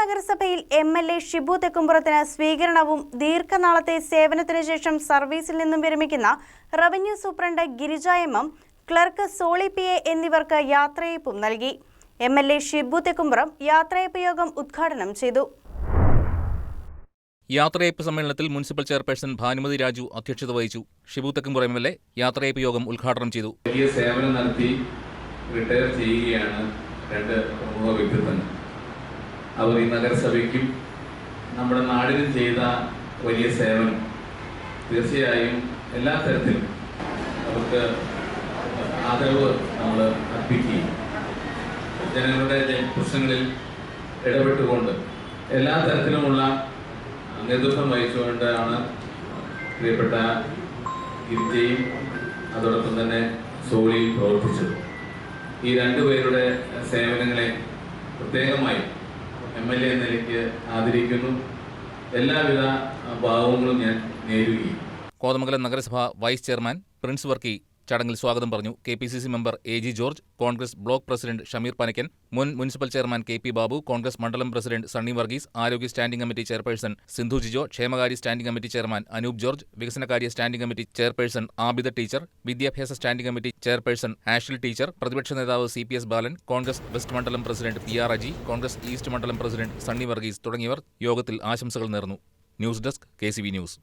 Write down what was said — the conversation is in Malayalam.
നഗരസഭയിൽ എം.എൽ.എ. ഷിബു തെക്കുംപുറത്തിന് സ്വീകരണവും ദീർഘനാളത്തെ സേവനത്തിനു ശേഷം സർവീസിൽ നിന്നും വിരമിക്കുന്ന revenue superintendent Girija M, clerk Soly PA. എന്നിവർക്ക് യാത്രയയപ്പും നൽകി. എം.എൽ.എ. ഷിബു തെക്കുംപുറം യാത്രയയപ്പ് യോഗം ഉദ്ഘാടനം ചെയ്തു. യാത്രയയപ്പ് സമ്മേളനത്തിൽ മുനിസിപ്പൽ ചെയർപേഴ്സൺ ഭാനുമതി രാജു അധ്യക്ഷത വഹിച്ചു. ഷിബു തെക്കുംപുറം എം.എൽ.എ. യാത്രയയപ്പ് യോഗം ഉദ്ഘാടനം ചെയ്തു. വലിയ സേവനം നടത്തി റിട്ടയർ ചെയ്യുകയാണ് രണ്ട് പ്രമുഖ വ്യക്തിത്വങ്ങൾ. അവർ ഈ നഗരസഭയ്ക്കും നമ്മുടെ നാടിനും ചെയ്ത വലിയ സേവനം തീർച്ചയായും എല്ലാ തരത്തിലും അവർക്ക് ആദരവ് നമ്മൾ അർപ്പിക്കുകയും ജനങ്ങളുടെ പ്രശ്നങ്ങളിൽ ഇടപെട്ടുകൊണ്ട് എല്ലാ തരത്തിലുമുള്ള നേതൃത്വം വഹിച്ചുകൊണ്ടാണ് പ്രിയപ്പെട്ട ഗിരിജയും അതോടൊപ്പം തന്നെ സോളിയിൽ പ്രവർത്തിച്ചത്. ഈ രണ്ടുപേരുടെ സേവനങ്ങളെ പ്രത്യേകമായി എം.എൽ.എ. എന്ന നിലയ്ക്ക് ആദരിക്കുന്നു. എല്ലാവിധ ഭാവങ്ങളും ഞാൻ നേരുകയും. കോതമംഗലം നഗരസഭ വൈസ് ചെയർമാൻ പ്രിൻസ് വർക്കി ചടങ്ങിൽ സ്വാഗതം പറഞ്ഞു. KPCC member A G. George, Congress block president Shameer Panakkan, മുൻ municipal chairman K P. Babu, Congress മണ്ഡലം പ്രസിഡന്റ് സണ്ണി വർഗീസ്, ആരോഗ്യ standing committee chairperson Sindhu Jijo, ക്ഷേമകാര്യ standing committee chairman Anoop George, വികസനകാര്യ standing committee chairperson Abida teacher, വിദ്യാഭ്യാസ standing committee chairperson Ashley teacher, പ്രതിപക്ഷ നേതാവ് സി.പി.എസ്. ബാലൻ, കോൺഗ്രസ് വെസ്റ്റ് മണ്ഡലം president P R. Aji, Congress east മണ്ഡലം പ്രസിഡന്റ് സണ്ണി വർഗീസ് തുടങ്ങിയവർ യോഗത്തിൽ ആശംസകൾ നേർന്നു. News desk, കെ.സി.വി. ന്യൂസ്.